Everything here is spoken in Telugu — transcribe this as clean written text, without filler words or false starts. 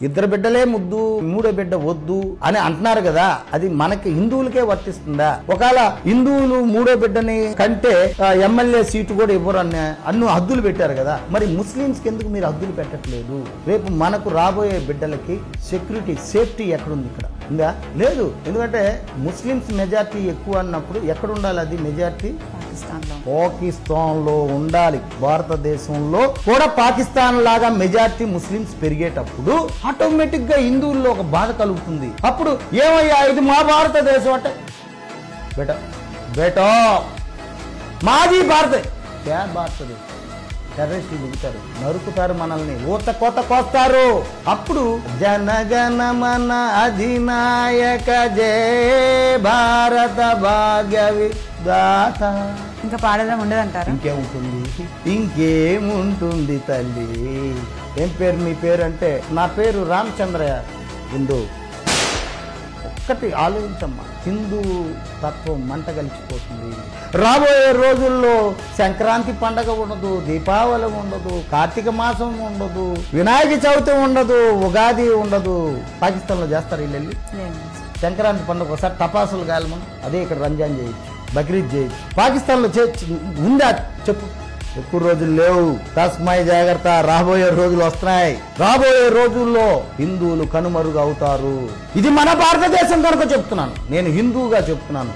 ఇద్దరు బిడ్డలే ముద్దు, మూడో బిడ్డ వద్దు అని అంటున్నారు కదా, అది మనకి హిందువులకే వర్తిస్తుందా? ఒకవేళ హిందువులు మూడో బిడ్డని కంటే ఎమ్మెల్యే సీటు కూడా ఇవ్వరు అన్ని హద్దులు పెట్టారు కదా, మరి ముస్లింస్ కి ఎందుకు మీరు హద్దులు పెట్టట్లేదు? రేపు మనకు రాబోయే బిడ్డలకి సెక్యూరిటీ, సేఫ్టీ ఎక్కడుంది? ఇక్కడ ఉందా? లేదు. ఎందుకంటే ముస్లింస్ మెజార్టీ ఎక్కువ అన్నప్పుడు ఎక్కడ ఉండాలి? అది మెజార్టీ పాకిస్తాన్ లో ఉండాలి. భారతదేశంలో కూడా పాకిస్తాన్ లాగా మెజార్టీ ముస్లింస్ పెరిగేటప్పుడు ఆటోమేటిక్ గా హిందువుల్లో ఒక బాధ కలుగుతుంది. అప్పుడు ఏమయ్యా ఇది మా భారతదేశం అంటే బేటా మాది భారతదేశం, టెర్రరిస్టులు దిగుతారు, నరుకుతారు, మనల్ని ఊత కోత కోస్తారు. అప్పుడు జనగణమన అధినాయక జయ భారత భాగ్య విధాత ఇంకా పాడడం ఉండదంటారు? ఇంకేముంటుంది తల్లి. ఏం పేరు మీ పేరు అంటే? నా పేరు రామచంద్రయ్య. హిందూ ఒక్కటి ఆలోచించమ్మా, హిందూ తత్వం మంట కలిసిపోతుంది. రాబోయే రోజుల్లో సంక్రాంతి పండగ ఉండదు, దీపావళి ఉండదు, కార్తీక మాసం ఉండదు, వినాయక చవితి ఉండదు, ఉగాది ఉండదు. పాకిస్తాన్ లో చేస్తారు వీళ్ళు. సంక్రాంతి పండుగ ఒకసారి టపాసులు కాలమని, అదే ఇక్కడ రంజాన్ చేయొచ్చు, బక్రీద్ చేయొచ్చు. పాకిస్తాన్ లో ఉందా చెప్పు? ఎక్కువ రోజులు లేవు. తస్మై జాగ్రత్త, రాబోయే రోజులు వస్తున్నాయి. రాబోయే రోజుల్లో హిందువులు కనుమరుగు అవుతారు. ఇది మన భారతదేశం కనుక చెప్తున్నాను, నేను హిందువుగా చెప్తున్నాను.